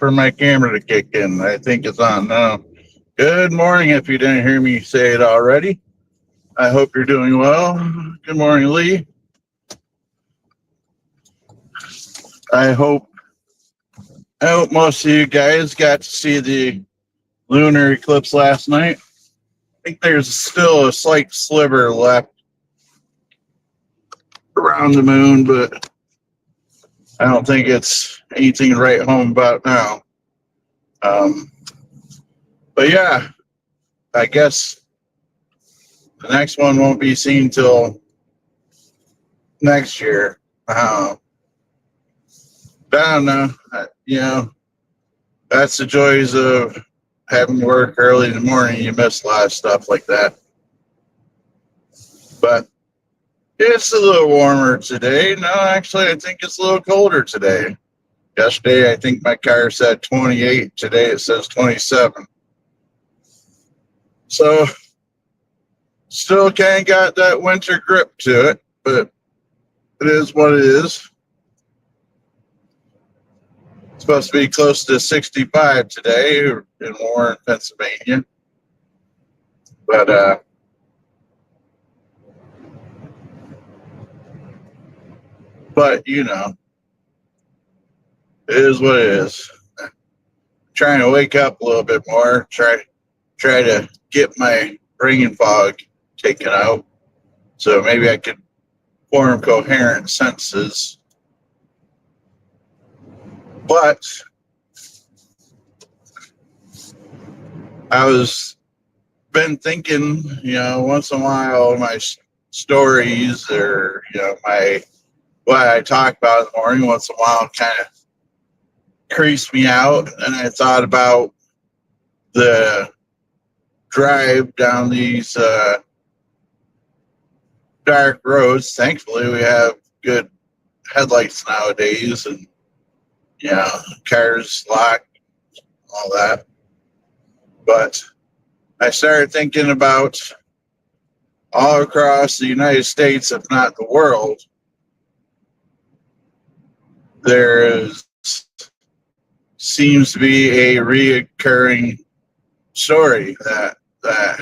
for my camera to kick in. I think it's on now. Good morning, if you didn't hear me say it already. I hope you're doing well. Good morning, Lee. I hope most of you guys got to see the lunar eclipse last night. I think there's still a slight sliver left around the moon, but I don't think it's anything to write home about now. But yeah, I guess the next one won't be seen till next year. I don't know. That's the joys of having to work early in the morning. You miss a lot of stuff like that. But it's a little warmer today. No, actually, I think it's a little colder today. Yesterday, I think my car said 28. Today, it says 27. So, still kind of got that winter grip to it, but it is what it is. It's supposed to be close to 65 today in Warren, Pennsylvania. But you know, it is what it is. Trying to wake up a little bit more, try to get my brain fog taken out, so maybe I could form coherent sentences. But I was been thinking, once in a while, my stories or what I talk about in the morning, once in a while, kind of creased me out, and I thought about the drive down these dark roads. Thankfully, we have good headlights nowadays, and cars locked, all that. But I started thinking about all across the United States, if not the world, there seems to be a reoccurring story that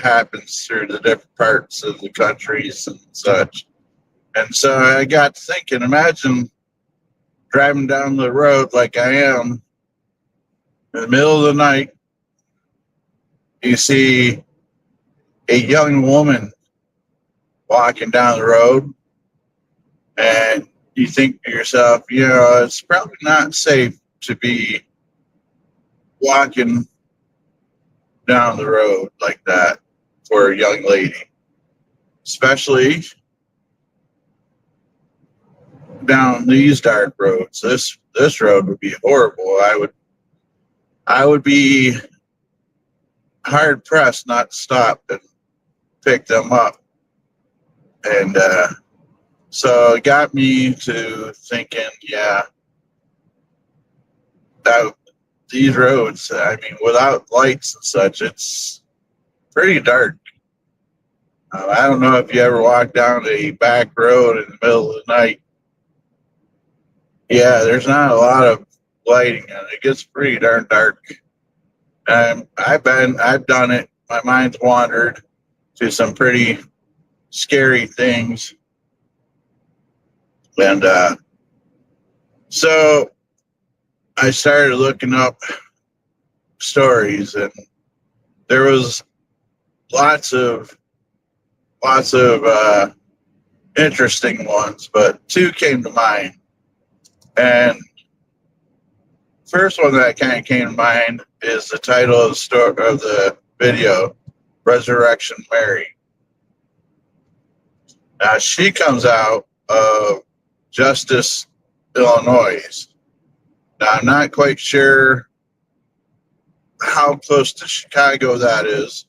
happens through the different parts of the countries and such. And so I got to thinking, imagine driving down the road like I am in the middle of the night. You see a young woman walking down the road, and you think to yourself, it's probably not safe to be walking down the road like that for a young lady, especially down these dark roads. This road would be horrible. I would be hard pressed not to stop and pick them up. And so it got me to thinking, that these roads, without lights and such, it's pretty dark. I don't know if you ever walk down a back road in the middle of the night. Yeah, there's not a lot of lighting, and it gets pretty darn dark. I've done it. My mind's wandered to some pretty scary things. And so I started looking up stories, and there was lots of interesting ones, but two came to mind. And first one that kind of came to mind is the title of the video, Resurrection Mary. Now, she comes out of Justice, Illinois. Now, I'm not quite sure how close to Chicago that is,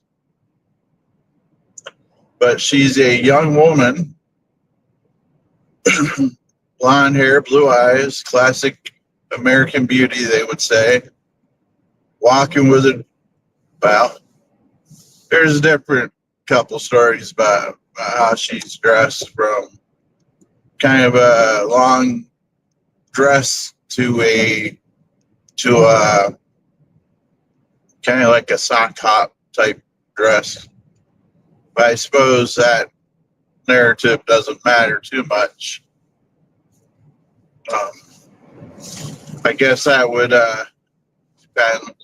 but she's a young woman, blonde hair, blue eyes, classic American beauty, they would say, walking with a, well, there's a different couple stories about how she's dressed, from kind of a long dress to a kind of like a sock hop type dress. But I suppose that narrative doesn't matter too much. I guess that would depend.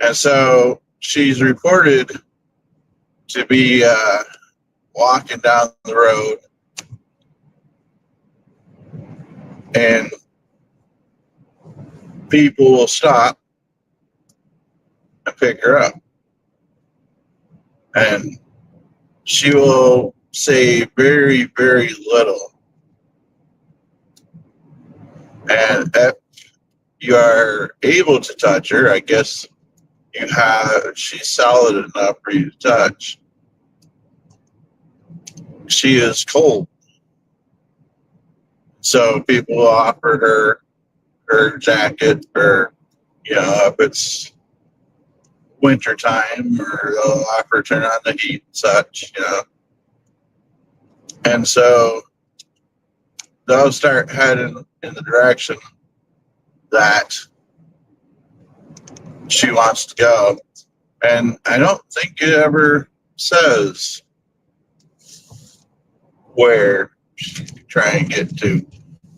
And so she's reported to be walking down the road, and people will stop and pick her up. And she will say very, very little. And if you are able to touch her, I guess she's solid enough for you to touch. She is cold. So people will offer her jacket, or, if it's winter time, or they'll offer to turn on the heat and such, And so they'll start heading in the direction that she wants to go. And I don't think it ever says where she's trying to get to.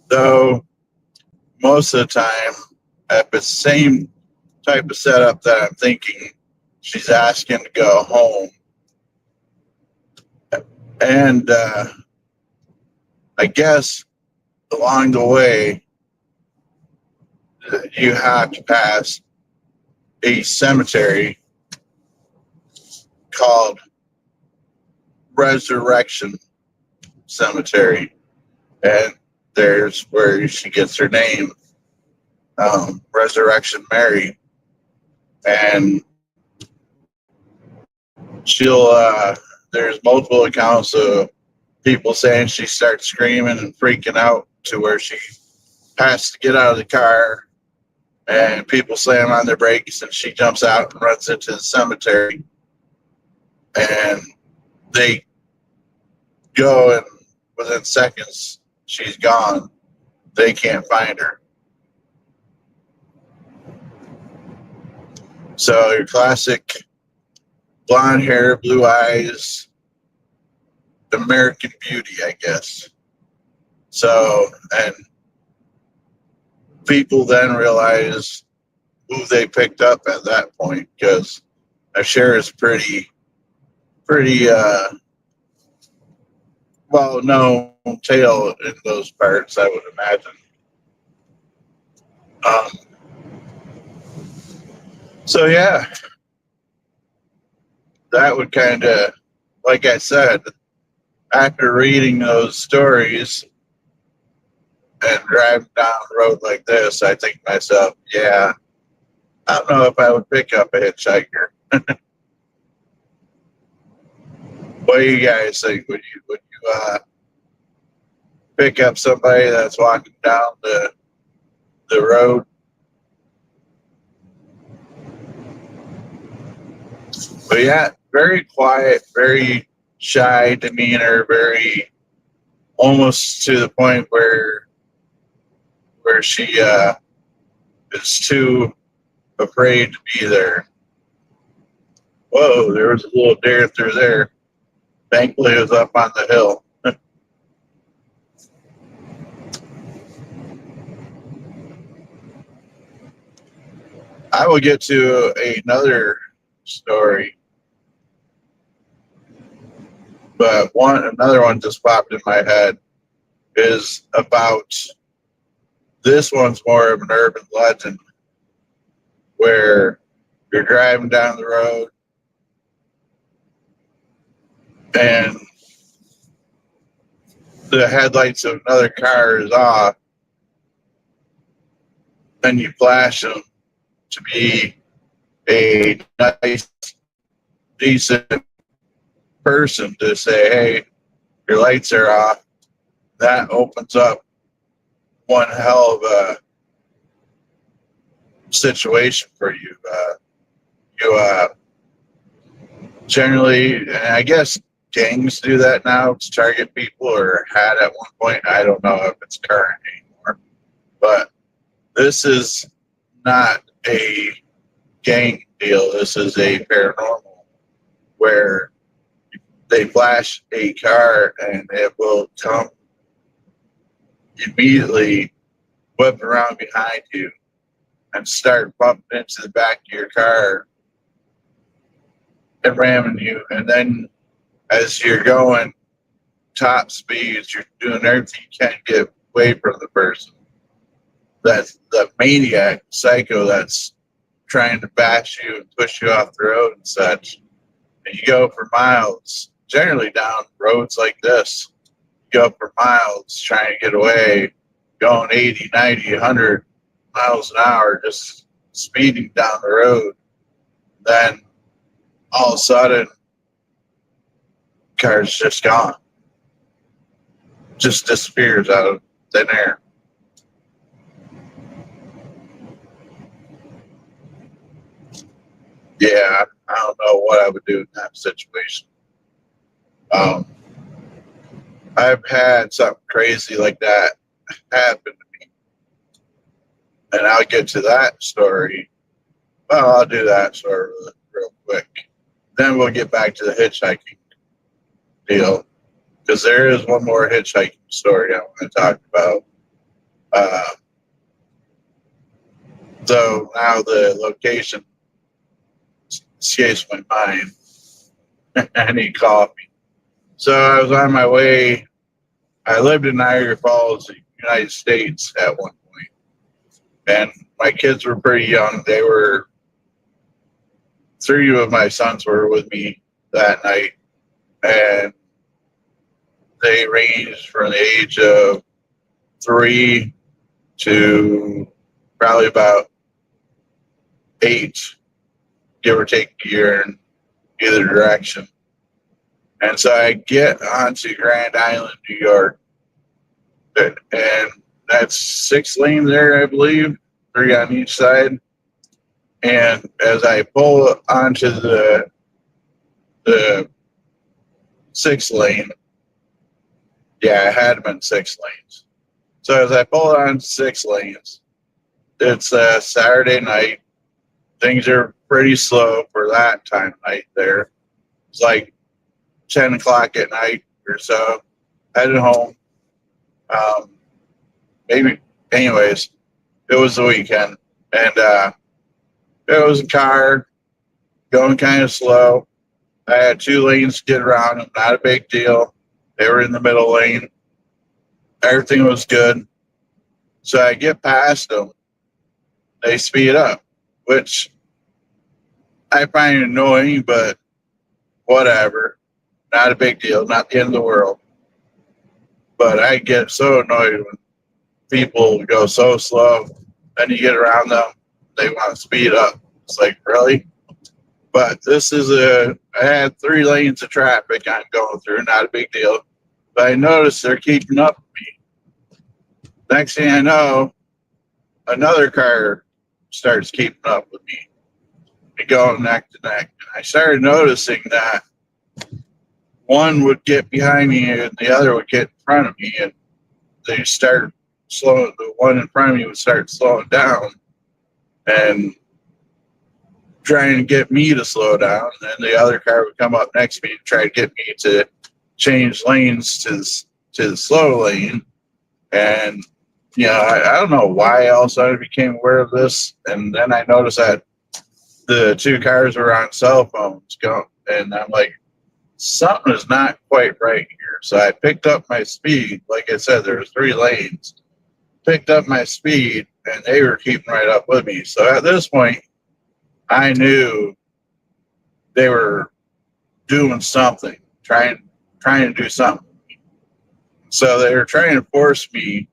Though most of the time, if it's the same type of setup that I'm thinking, she's asking to go home. And I guess along the way, you have to pass a cemetery called Resurrection Cemetery. And there's where she gets her name, Resurrection Mary. And there's multiple accounts of people saying she starts screaming and freaking out to where she has to get out of the car, and people slam on their brakes, and she jumps out and runs into the cemetery. And they go, and within seconds, she's gone. They can't find her. So your classic blonde hair, blue eyes, American Beauty, I guess. So, and people then realize who they picked up at that point, because Cher is pretty well known tale in those parts, I would imagine. So yeah, that would kind of, like I said, after reading those stories and driving down the road like this, I think to myself, yeah, I don't know if I would pick up a hitchhiker. What do you guys think? Would you pick up somebody that's walking down the road? But yeah, very quiet, very shy demeanor, very almost to the point where she is too afraid to be there. Whoa, there was a little deer through there. Thankfully, it was up on the hill. I will get to another story, but another one just popped in my head. Is about, this one's more of an urban legend, where you're driving down the road and the headlights of another car is off, and you flash them to be a nice, decent person to say, hey, your lights are off. That opens up one hell of a situation for you. You generally, and I guess gangs do that now to target people, or had at one point. I don't know if it's current anymore. But this is not a gang deal. This is a paranormal where they flash a car and it will come immediately, whip around behind you and start bumping into the back of your car and ramming you. And then as you're going top speeds, you're doing everything you can to get away from the person. That's the maniac psycho that's trying to bash you and push you off the road and such. And you go for miles, generally down roads like this. You go for miles trying to get away, going 80, 90, 100 miles an hour, just speeding down the road. Then all of a sudden, car's just gone. Just disappears out of thin air. Yeah, I don't know what I would do in that situation. I've had something crazy like that happen to me. And I'll get to that story. Well, I'll do that story real quick. Then we'll get back to the hitchhiking deal. Because there is one more hitchhiking story I want to talk about. So now the location escapes my mind. I need coffee. So I was on my way. I lived in Niagara Falls, United States at one point. And my kids were pretty young. They were, 3 of my sons were with me that night. And they ranged from the age of 3 to probably about 8, give or take a year in either direction. And so I get onto Grand Island, New York, and that's 6 lanes there, I believe, 3 on each side. And as I pull onto the 6th lane, yeah, I had them in 6 lanes. So as I pull on 6 lanes, it's a Saturday night. Things are pretty slow for that time of night there. It's like 10 o'clock at night or so. Headed home. Maybe, anyways, it was the weekend. And it was a car going kind of slow. I had 2 lanes to get around them. Not a big deal. They were in the middle lane. Everything was good. So I get past them. They speed up, which I find annoying, but whatever. Not a big deal. Not the end of the world. But I get so annoyed when people go so slow. Then you get around them, they want to speed up. It's like, really? But I had 3 lanes of traffic I'm going through. Not a big deal. But I noticed they're keeping up with me. Next thing I know, another car starts keeping up with me. They go neck to neck. And I started noticing that one would get behind me and the other would get in front of me. And they start slowing. The one in front of me would start slowing down and trying to get me to slow down. And then the other car would come up next to me and try to get me to change lanes to the slow lane. And I don't know why else I became aware of this. And then I noticed that the 2 cars were on cell phones going, and I'm like, something is not quite right here. So I picked up my speed. Like I said, there were 3 lanes. Picked up my speed, and they were keeping right up with me. So at this point, I knew they were doing something, trying to do something. So they were trying to force me.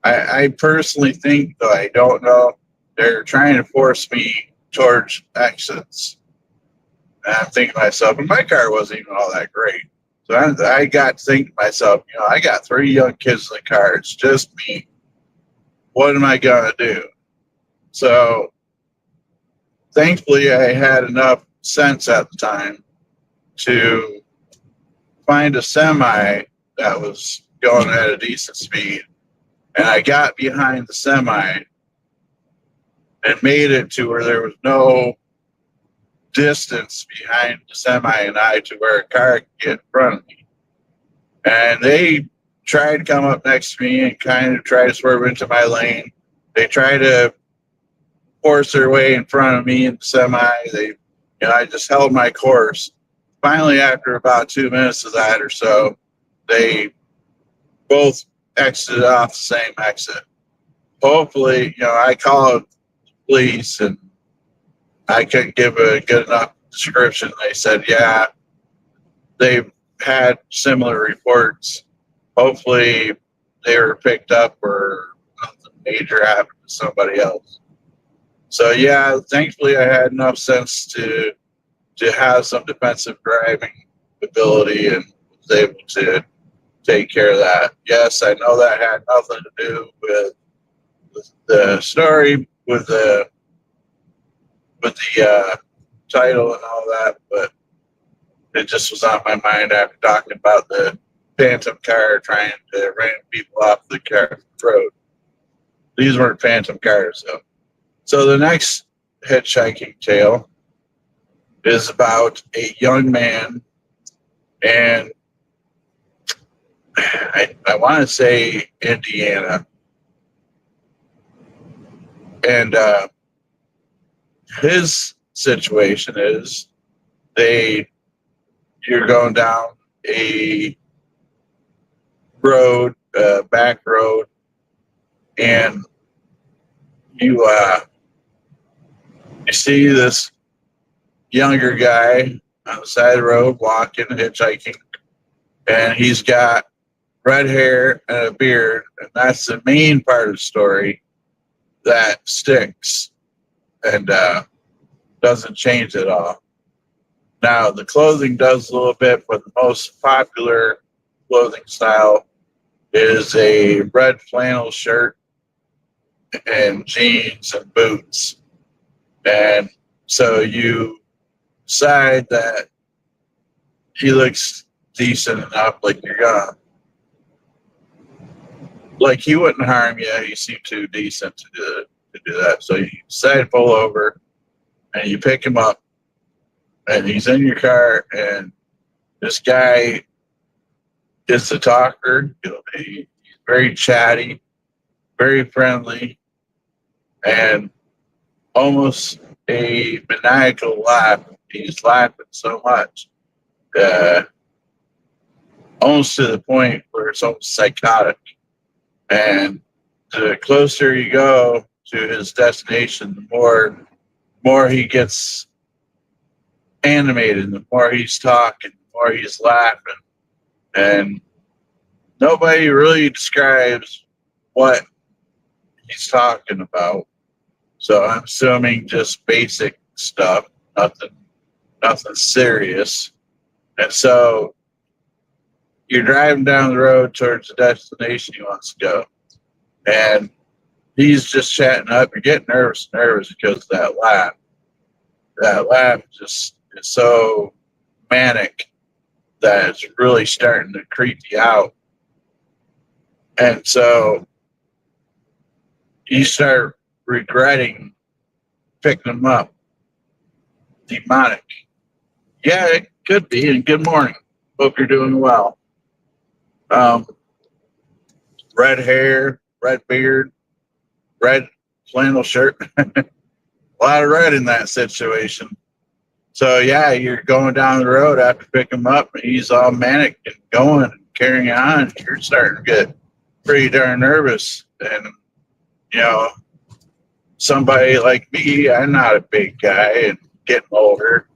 I personally think, though I don't know, they're trying to force me towards exits. And I'm thinking to myself, and my car wasn't even all that great. So I got to think to myself, I got 3 young kids in the car. It's just me. What am I going to do? So thankfully, I had enough sense at the time to find a semi that was going at a decent speed. And I got behind the semi and made it to where there was no distance behind the semi and I to where a car could get in front of me. And they tried to come up next to me and kind of try to swerve into my lane. They tried to force their way in front of me in the semi. I just held my course. Finally, after about 2 minutes of that or so, they both exited off the same exit. Hopefully, I called the police and I couldn't give a good enough description. They said, yeah, they've had similar reports. Hopefully they were picked up or nothing major happened to somebody else. So yeah, thankfully I had enough sense to have some defensive driving ability and was able to take care of that. Yes, I know that had nothing to do with the story, with the title and all that, but it just was on my mind after talking about the phantom car trying to ram people off the road. These weren't phantom cars, though. So the next hitchhiking tale is about a young man, and I want to say Indiana. And his situation is you're going down a road, back road, and you see this younger guy on the side of the road walking, hitchhiking, and he's got red hair and a beard, and that's the main part of the story that sticks and doesn't change at all. Now, the clothing does a little bit, but the most popular clothing style is a red flannel shirt and jeans and boots. And so you decide that he looks decent enough, like you're gonna, like he wouldn't harm you. He seemed too decent to do that. So you decide to pull over and you pick him up, and he's in your car, and this guy is a talker. He's very chatty, very friendly, and almost a maniacal laugh. He's laughing so much, almost to the point where it's almost psychotic. And the closer you go to his destination, the more he gets animated, the more he's talking, the more he's laughing. And nobody really describes what he's talking about. So I'm assuming just basic stuff, nothing serious. And so you're driving down the road towards the destination he wants to go. And he's just chatting up. You're getting nervous because of that laugh. That laugh just is so manic that it's really starting to creep you out. And so you start regretting picking them up. Demonic. Yeah, it could be. And good morning. Hope you're doing well. Red hair, red beard, red flannel shirt. A lot of red in that situation. So yeah, you're going down the road after picking him up, and he's all manic and going and carrying on. You're starting to get pretty darn nervous. And somebody like me, I'm not a big guy and getting older,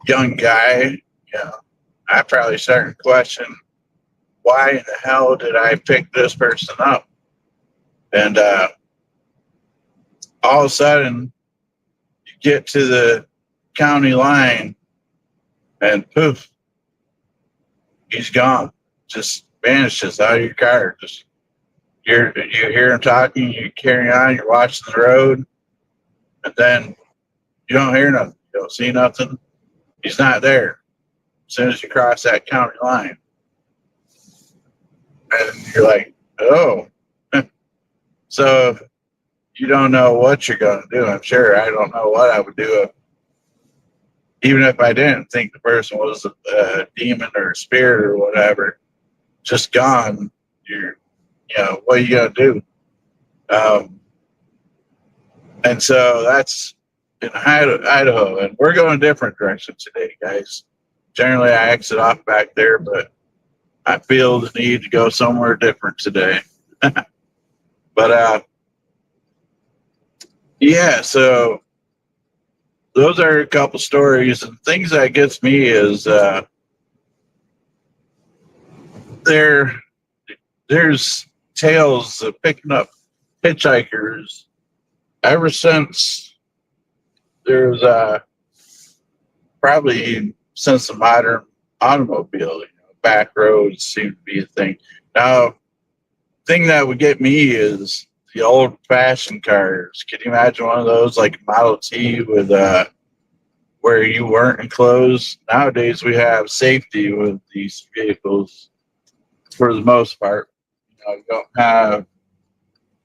young guy. I probably started to question, why in the hell did I pick this person up? And all of a sudden, you get to the county line, and poof, he's gone. Just vanishes out of your car. Just you hear him talking, you carry on, you're watching the road, and then you don't hear nothing, you don't see nothing. He's not there as soon as you cross that county line. And you're like, oh. So you don't know what you're going to do. I'm sure I don't know what I would do even if I didn't think the person was a demon or a spirit or whatever, just gone. What are you gonna do? Um, and so that's in Idaho, and we're going a different direction today, guys. Generally, I exit off back there, but I feel the need to go somewhere different today. But yeah, so those are a couple stories, and things that gets me is there there's tales of picking up hitchhikers ever since there's probably since the modern automobile. Back roads seem to be a thing now. Thing that would get me is the old fashioned cars. Can you imagine one of those, like Model T with where you weren't enclosed? Nowadays we have safety with these vehicles for the most part. You don't have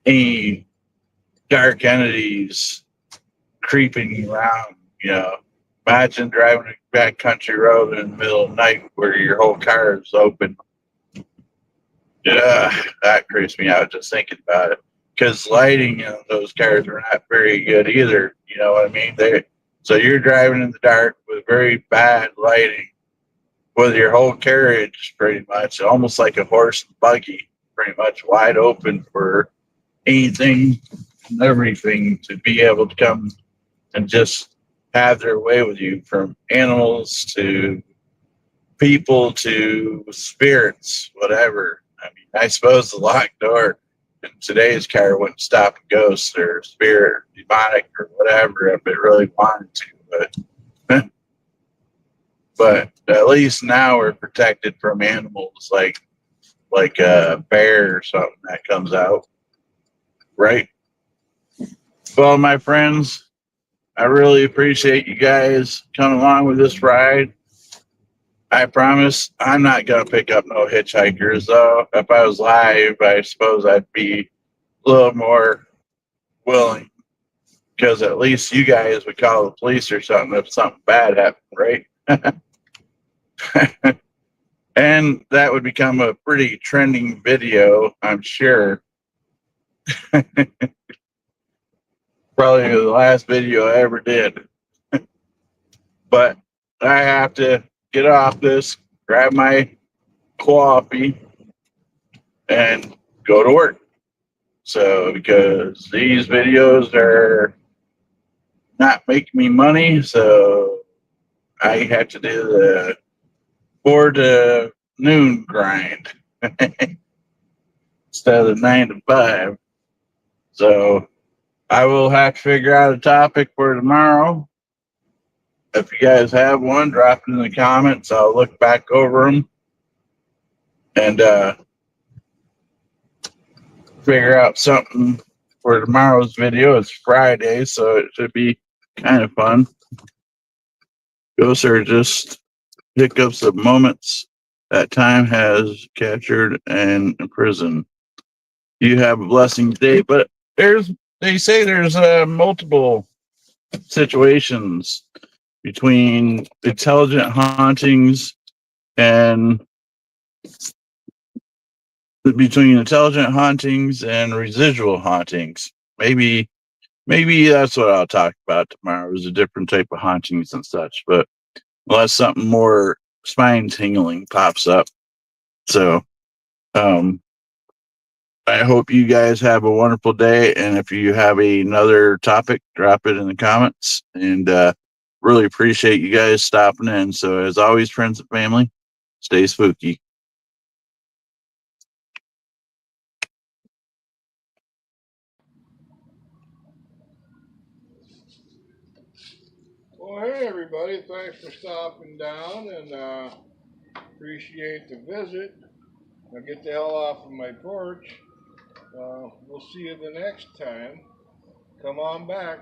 any dark entities creeping around. Imagine driving a back country road in the middle of the night where your whole car is open. Yeah, that creeps me out just thinking about it. Because lighting in those cars are not very good either. You know what I mean? So you're driving in the dark with very bad lighting, with your whole carriage pretty much almost like a horse and buggy, pretty much wide open for anything and everything to be able to come and just have their way with you, from animals to people to spirits, whatever. I mean, I suppose the locked door in today's car wouldn't stop a ghost or spirit or demonic or whatever if it really wanted to, but at least now we're protected from animals like a bear or something that comes out, right? Well, my friends, I really appreciate you guys coming along with this ride. I promise I'm not going to pick up no hitchhikers, though. If I was live, I suppose I'd be a little more willing, because at least you guys would call the police or something if something bad happened, right? And that would become a pretty trending video, I'm sure. Probably the last video I ever did. But I have to get off this, grab my coffee, and go to work. So, because these videos are not making me money, so I have to do the 4 to noon grind instead of the 9 to 5. So I will have to figure out a topic for tomorrow. If you guys have one, drop it in the comments. I'll look back over them and figure out something for tomorrow's video. It's Friday, so it should be kind of fun. Ghosts are just hiccups of moments that time has captured and imprisoned. You have a blessing today, but they say there's multiple situations between intelligent hauntings and residual hauntings. Maybe that's what I'll talk about tomorrow, is a different type of hauntings and such, but unless something more spine tingling pops up. So I hope you guys have a wonderful day, and if you have another topic, drop it in the comments, and really appreciate you guys stopping in. So as always, friends and family, stay spooky. Well, hey everybody, thanks for stopping down and appreciate the visit. Now get the hell off of my porch. We'll see you the next time. Come on back.